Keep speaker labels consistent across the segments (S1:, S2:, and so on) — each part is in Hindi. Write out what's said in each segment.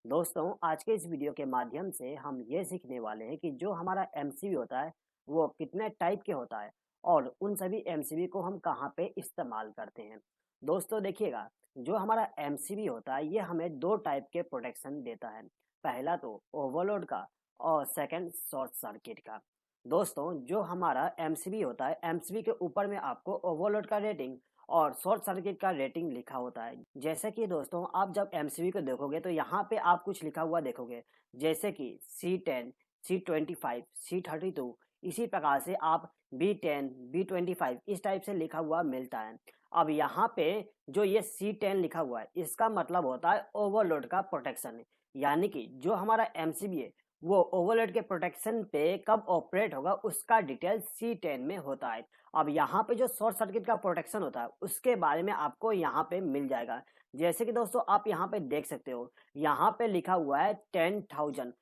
S1: दोस्तों आज के इस वीडियो के माध्यम से हम ये सीखने वाले हैं कि जो हमारा एमसीबी होता है वो कितने टाइप के होता है और उन सभी एमसीबी को हम कहाँ पे इस्तेमाल करते हैं। दोस्तों देखिएगा, जो हमारा एमसीबी होता है ये हमें दो टाइप के प्रोटेक्शन देता है। पहला तो ओवरलोड का और सेकंड शॉर्ट सर्किट का। दोस्तों जो हमारा एमसीबी होता है, एमसीबी के ऊपर में आपको ओवरलोड का रेटिंग और शॉर्ट सर्किट का रेटिंग लिखा होता है। जैसे कि दोस्तों आप जब एमसीबी को देखोगे तो यहाँ पे आप कुछ लिखा हुआ देखोगे, जैसे कि C10, C25, C32। इसी प्रकार से आप B10, B25 इस टाइप से लिखा हुआ मिलता है। अब यहाँ पे जो ये C10 लिखा हुआ है इसका मतलब होता है ओवरलोड का प्रोटेक्शन। यानी कि जो हमारा एमसीबी है वो ओवरलोड के प्रोटेक्शन पे कब ऑपरेट होगा उसका डिटेल C10 में होता है। अब यहाँ पे जो शॉर्ट सर्किट का प्रोटेक्शन होता है उसके बारे में आपको यहाँ पे मिल जाएगा। जैसे कि दोस्तों आप यहाँ पे देख सकते हो, यहाँ पे लिखा हुआ है 10,000।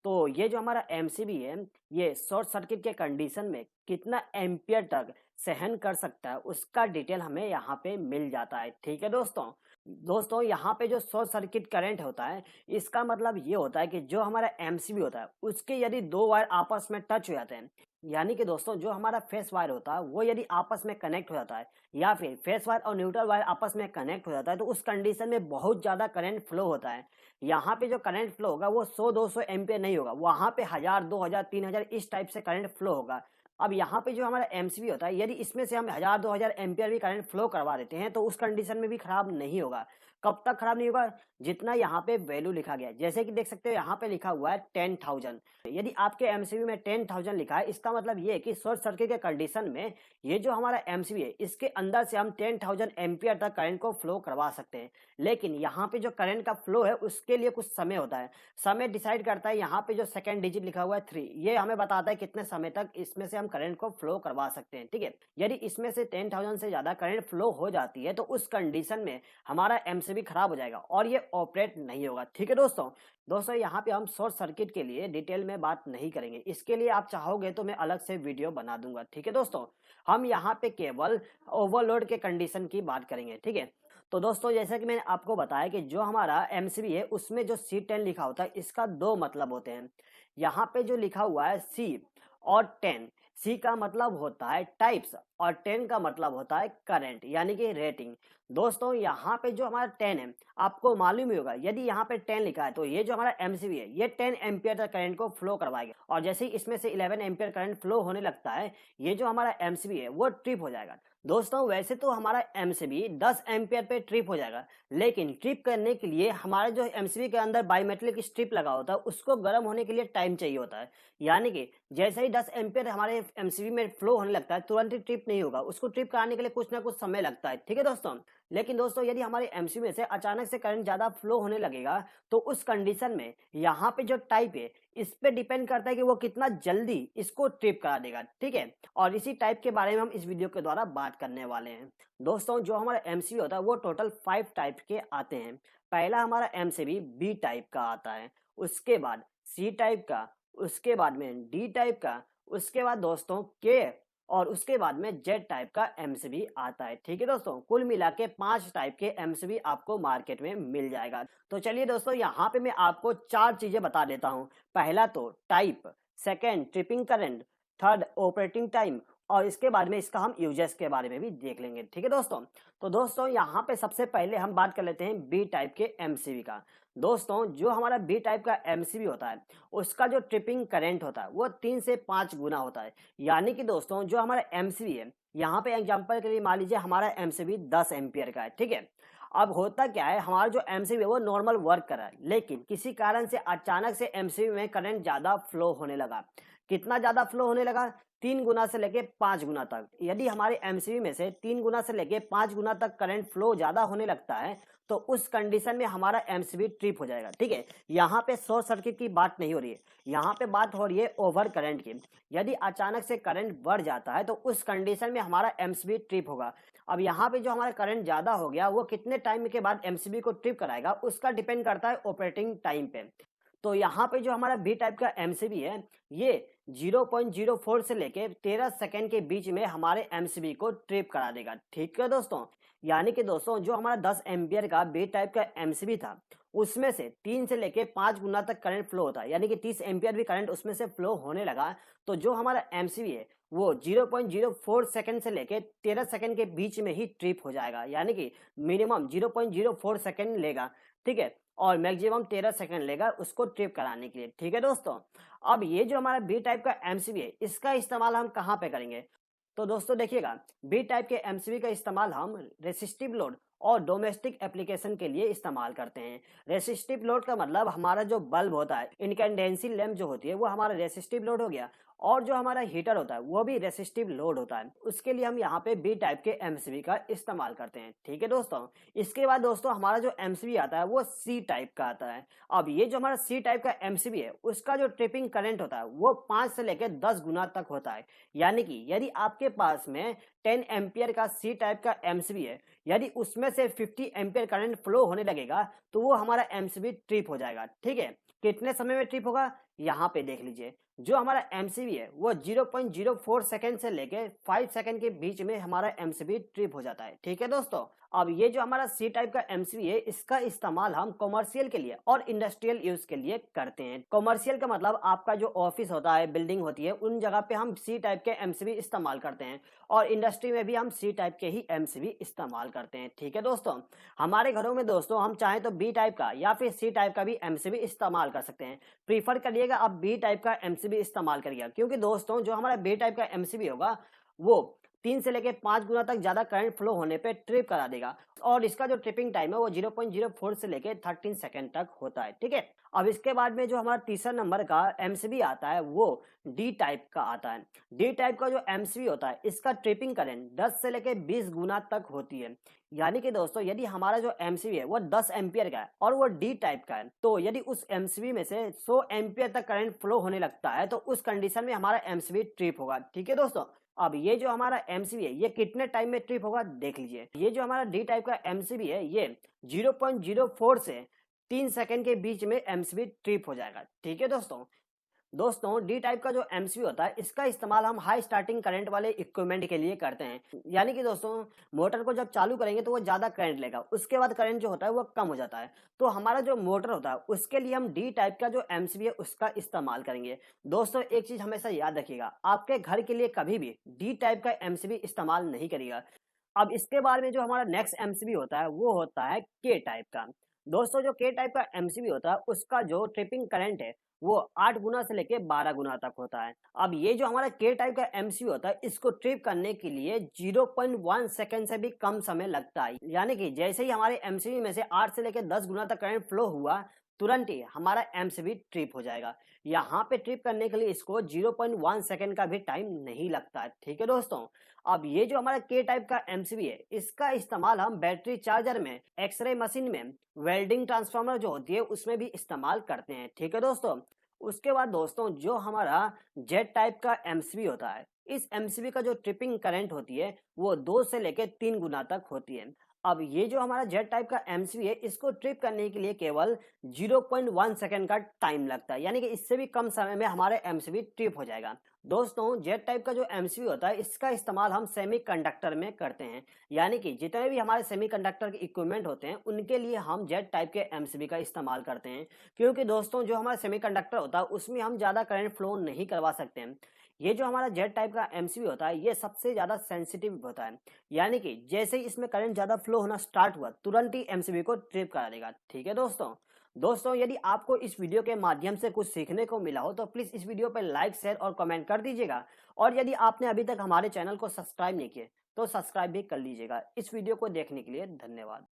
S1: तो ये जो हमारा एमसीबी है ये शॉर्ट सर्किट के कंडीशन में कितना एम्पियर तक सहन कर सकता है उसका डिटेल हमें यहाँ पे मिल जाता है। ठीक है दोस्तों यहाँ पे जो शॉर्ट सर्किट करंट होता है इसका मतलब ये होता है कि जो हमारा एमसीबी होता है उसके यदि दो वायर आपस में टच हो जाते हैं, यानी कि दोस्तों जो हमारा फेस वायर होता है वो यदि आपस में कनेक्ट हो जाता है या फिर फेस वायर और न्यूट्रल वायर आपस में कनेक्ट हो जाता है तो उस कंडीशन में बहुत ज्यादा करंट फ्लो होता है। यहाँ पे जो करंट फ्लो होगा वो 100-200 एम्पियर नहीं होगा, वहां पे 1000, 2000, 3000 इस टाइप से करंट फ्लो होगा। अब यहाँ पे जो हमारा एमसीबी होता है यदि इसमें से हम 1000-2000 एम्पियर भी करंट फ्लो करवा देते हैं तो उस कंडीशन में भी खराब नहीं होगा। कब तक खराब नहीं होगा? जितना यहाँ पे वैल्यू लिखा गया है। जैसे कि देख सकते हो यहाँ पे लिखा हुआ है 10,000। यदि आपके एमसीबी में 10,000 लिखा है इसका मतलब ये है कि शॉर्ट सर्किट के कंडीशन में ये जो हमारा एमसीबी है इसके अंदर से हम 10,000 एम्पियर तक करंट को फ्लो करवा सकते हैं। लेकिन यहाँ पे जो करंट का फ्लो है उसके लिए कुछ समय होता है। समय डिसाइड करता है यहाँ पे जो सेकंड डिजिट लिखा हुआ है 3, ये हमें बताता है कितने समय तक इसमें से हम करंट को फ्लो करवा सकते हैं। ठीक है, यदि इसमें से 10,000 से ज्यादा करंट फ्लो हो जाती है तो उस कंडीशन में हमारा एमसीबी खराब हो जाएगा और ये ऑपरेट नहीं होगा। ठीक है दोस्तों यहाँ पे हम शॉर्ट सर्किट के लिए डिटेल में बात नहीं करेंगे, इसके लिए आप चाहोगे तो मैं अलग से वीडियो बना दूंगा। ठीक है दोस्तों, हम यहाँ पे केवल ओवरलोड के कंडीशन की बात करेंगे। ठीक है, तो दोस्तों जैसा कि मैंने आपको बताया कि जो हमारा एमसीबी है उसमें जो C10 लिखा होता है इसका दो मतलब होते हैं। यहाँ पे जो लिखा हुआ है C और 10, C का मतलब होता है टाइप्स और 10 का मतलब होता है करंट यानी कि रेटिंग। दोस्तों यहाँ पे जो हमारा 10 है आपको मालूम ही होगा, यदि यहाँ पे 10 लिखा है तो ये जो हमारा एमसीबी है ये 10 एम्पियर तक करंट को फ्लो करवाएगा और जैसे ही इसमें से 11 एम्पियर करंट फ्लो होने लगता है ये जो हमारा एमसीबी है वो ट्रिप हो जाएगा। दोस्तों वैसे तो हमारा एमसीबी 10 एम्पियर पे ट्रिप हो जाएगा, लेकिन ट्रिप करने के लिए हमारे जो एमसीबी के अंदर बायोमेट्रिक स्ट्रिप लगा होता है उसको गर्म होने के लिए टाइम चाहिए होता है। यानी कि जैसे ही 10 एम्पियर हमारे एमसीबी में फ्लो होने लगता है तुरंत ही ट्रिप नहीं होगा, उसको ट्रिप कराने के लिए कुछ ना कुछ समय लगता है। ठीक है दोस्तों, लेकिन दोस्तों यदि हमारे एमसीबी में से अचानक से करंट ज्यादा फ्लो होने लगेगा तो उस कंडीशन में यहाँ पे जो टाइप है इस पे डिपेंड करता है कि वो कितना जल्दी इसको ट्रिप करा देगा। ठीक है, और इसी टाइप के बारे में हम इस वीडियो के द्वारा बात करने वाले हैं। दोस्तों जो हमारा एमसीबी होता है वो टोटल 5 टाइप के आते हैं। पहला हमारा एमसीबी बी टाइप का आता है, उसके बाद सी टाइप का, उसके बाद में डी टाइप का, उसके बाद दोस्तों के, और उसके बाद में जेड टाइप का एमसीबी आता है। ठीक है दोस्तों, कुल मिला के 5 टाइप के एमसीबी आपको मार्केट में मिल जाएगा। तो चलिए दोस्तों यहाँ पे मैं आपको 4 चीजें बता देता हूँ। पहला तो type, second tripping current, third operating time और इसके बाद में इसका हम यूजेस के बारे में भी देख लेंगे। ठीक है दोस्तों, तो दोस्तों यहाँ पे सबसे पहले हम बात कर लेते हैं बी टाइप के एमसीबी का। दोस्तों जो हमारा बी टाइप का एमसीबी होता है उसका जो ट्रिपिंग करंट होता है वो 3 से 5 गुना होता है। यानी कि दोस्तों जो हमारा एमसीबी है, यहाँ पे एग्जांपल के लिए मान लीजिए हमारा एमसीबी 10 एम्पियर का है। ठीक है, अब होता क्या है, हमारा जो एमसीबी है वो नॉर्मल वर्क कर रहा है, लेकिन किसी कारण से अचानक से एमसीबी में करंट ज्यादा फ्लो होने लगा। कितना ज्यादा फ्लो होने लगा? 3 गुना से लेके 5 गुना तक। यदि हमारे एमसीबी में से 3 गुना से लेके 5 गुना तक करंट फ्लो ज्यादा होने लगता है तो उस कंडीशन में हमारा एमसीबी ट्रिप हो जाएगा। ठीक है, यहाँ पे शॉर्ट सर्किट की बात नहीं हो रही है, यहाँ पे बात हो रही है ओवर करंट की। यदि अचानक से करंट बढ़ जाता है तो उस कंडीशन में हमारा एमसीबी ट्रिप होगा। अब यहाँ पे जो हमारा करंट ज्यादा हो गया वो कितने टाइम के बाद एमसीबी को ट्रिप कराएगा उसका डिपेंड करता है ऑपरेटिंग टाइम पे। तो यहाँ पे जो हमारा बी टाइप का एमसीबी है ये 0.04 से लेके 13 सेकेंड के बीच में हमारे एमसीबी को ट्रिप करा देगा। ठीक है दोस्तों, यानी कि दोस्तों जो हमारा 10 एम्पियर का बी टाइप का एमसीबी था, उसमें से 3 से लेके 5 गुना तक करंट फ्लो होता है, यानी कि 30 एम्पियर भी करंट उसमें से फ्लो होने लगा। तो जो हमारा एमसीबी है वो 0.04 सेकंड से लेके 13 सेकंड के बीच में ही ट्रिप हो जाएगा, यानी कि मिनिमम 0.04 सेकंड लेगा, ठीक है, और मैक्सिमम 13 सेकंड लेगा उसको ट्रिप कराने के लिए, ठीक है दोस्तों। अब ये जो हमारा बी टाइप का एमसीबी है, इसका इस्तेमाल हम कहाँ पे करेंगे? तो दोस्तों देखिएगा, बी टाइप के एमसीबी का इस्तेमाल हम रेसिस्टिव लोड और डोमेस्टिक एप्लीकेशन के लिए इस्तेमाल करते हैं। रेसिस्टिव लोड का मतलब हमारा जो बल्ब होता है, इनकैंडेंसी लैंप जो होती है, वो हमारा रेसिस्टिव लोड हो गया, और जो हमारा हीटर होता है वो भी रेसिस्टिव लोड होता है। उसके लिए हम यहाँ पे बी टाइप के एमसीबी का इस्तेमाल करते हैं, ठीक है दोस्तों। इसके बाद दोस्तों हमारा जो एमसीबी आता है वो सी टाइप का आता है। अब ये जो हमारा सी टाइप का एमसीबी है, उसका जो ट्रिपिंग करंट होता है वो 5 से लेकर 10 गुना तक होता है। यानी कि यदि आपके पास में 10 एम्पियर का सी टाइप का एमसीबी है, यदि उसमें से 50 एम्पियर करंट फ्लो होने लगेगा तो वो हमारा एमसीबी ट्रिप हो जाएगा, ठीक है। कितने समय में ट्रिप होगा, यहाँ पे देख लीजिए। जो हमारा एमसीबी है वो 0.04 सेकंड से लेके 5 सेकंड के बीच में हमारा एमसीबी ट्रिप हो जाता है, ठीक है दोस्तों। अब ये जो हमारा सी टाइप का एमसीबी है, इसका इस्तेमाल हम कॉमर्शियल के लिए और इंडस्ट्रियल यूज के लिए करते हैं। कॉमर्शियल का मतलब आपका जो ऑफिस होता है, बिल्डिंग होती है, उन जगह पे हम सी टाइप के एमसीबी इस्तेमाल करते हैं, और इंडस्ट्री में भी हम सी टाइप के ही एमसीबी इस्तेमाल करते हैं, ठीक है दोस्तों। हमारे घरों में दोस्तों हम चाहें तो बी टाइप का या फिर सी टाइप का भी एमसीबी इस्तेमाल कर सकते हैं। प्रीफर करिएगा आप बी टाइप का एमसीबी इस्तेमाल करिएगा, क्योंकि दोस्तों जो हमारा बी टाइप का एमसीबी होगा वो 3 से लेके 5 गुना तक ज्यादा करंट फ्लो होने पे ट्रिप करा देगा, और इसका जो ट्रिपिंग टाइम है वो 0.04 से लेके 13 सेकंड तक होता है, ठीक है। अब इसके बाद में जो हमारा तीसरा नंबर का एमसीबी आता है वो डी टाइप का आता है। डी टाइप का जो एमसीबी होता है, इसका ट्रिपिंग करंट 10 से लेके 20 गुना तक होती है। यानी कि दोस्तों यदि हमारा जो एमसीबी है वो 10 एम्पियर का है और वो डी टाइप का है, तो यदि उस एमसीबी में से 100 एम्पियर तक करंट फ्लो होने लगता है तो उस कंडीशन में हमारा एमसीबी ट्रिप होगा, ठीक है दोस्तों। अब ये जो हमारा एमसीबी है ये कितने टाइम में ट्रिप होगा देख लीजिए। ये जो हमारा डी टाइप का एमसीबी है ये 0.04 से 3 सेकंड के बीच में एमसीबी ट्रिप हो जाएगा, ठीक है दोस्तों। दोस्तों डी टाइप का जो एमसीबी होता है, इसका इस्तेमाल हम हाई स्टार्टिंग करंट वाले इक्विपमेंट के लिए करते हैं। यानी कि दोस्तों मोटर को जब चालू करेंगे तो वो ज्यादा करंट लेगा, उसके बाद करंट जो होता है वो कम हो जाता है। तो हमारा जो मोटर होता है उसके लिए हम डी टाइप का जो एमसीबी है उसका इस्तेमाल करेंगे। दोस्तों एक चीज हमेशा याद रखिएगा, आपके घर के लिए कभी भी डी टाइप का एमसीबी इस्तेमाल नहीं करिएगा। अब इसके बाद में जो हमारा नेक्स्ट एमसीबी होता है वो होता है के टाइप का। दोस्तों जो के टाइप का एमसीबी होता है उसका जो ट्रिपिंग करंट है वो 8 गुना से लेके 12 गुना तक होता है। अब ये जो हमारा के टाइप का एमसीबी होता है, इसको ट्रिप करने के लिए 0.1 सेकंड से भी कम समय लगता है। यानी कि जैसे ही हमारे एमसीबी में से 8 से लेके 10 गुना तक करंट फ्लो हुआ, तुरंत ही हमारा एमसीबी ट्रिप हो जाएगा। यहाँ पे ट्रिप करने के लिए इसको 0.1 सेकंड का भी टाइम नहीं लगता है, ठीक है दोस्तों। अब ये जो हमारा के टाइप का एमसीबी है, इसका इस्तेमाल हम बैटरी चार्जर में, एक्सरे मशीन में, वेल्डिंग ट्रांसफार्मर जो होती है उसमें भी इस्तेमाल करते हैं, ठीक है दोस्तों। उसके बाद दोस्तों जो हमारा जेट टाइप का एमसीबी होता है, इस एमसीबी का जो ट्रिपिंग करंट होती है वो 2 से लेकर 3 गुना तक होती है। अब ये जो हमारा जेट टाइप का एमसीबी है, इसको ट्रिप करने के लिए केवल 0.1 सेकंड का टाइम लगता है, यानी कि इससे भी कम समय में हमारे एमसीबी ट्रिप हो जाएगा। दोस्तों जेट टाइप का जो एमसीबी होता है, इसका इस्तेमाल हम सेमीकंडक्टर में करते हैं। यानी कि जितने भी हमारे सेमीकंडक्टर के इक्विपमेंट होते हैं उनके लिए हम जेट टाइप के एमसीबी का इस्तेमाल करते हैं, क्योंकि दोस्तों जो हमारा सेमीकंडक्टर होता है उसमें हम ज़्यादा करंट फ्लो नहीं करवा सकते हैं। ये जो हमारा जेट टाइप का एमसीबी होता है ये सबसे ज़्यादा सेंसिटिव होता है, यानी कि जैसे ही इसमें करंट ज़्यादा फ्लो होना स्टार्ट हुआ तुरंत ही एमसीबी को ट्रिप करा देगा, ठीक है दोस्तों। दोस्तों यदि आपको इस वीडियो के माध्यम से कुछ सीखने को मिला हो तो प्लीज़ इस वीडियो पर लाइक, शेयर और कमेंट कर दीजिएगा, और यदि आपने अभी तक हमारे चैनल को सब्सक्राइब नहीं किए तो सब्सक्राइब भी कर लीजिएगा। इस वीडियो को देखने के लिए धन्यवाद।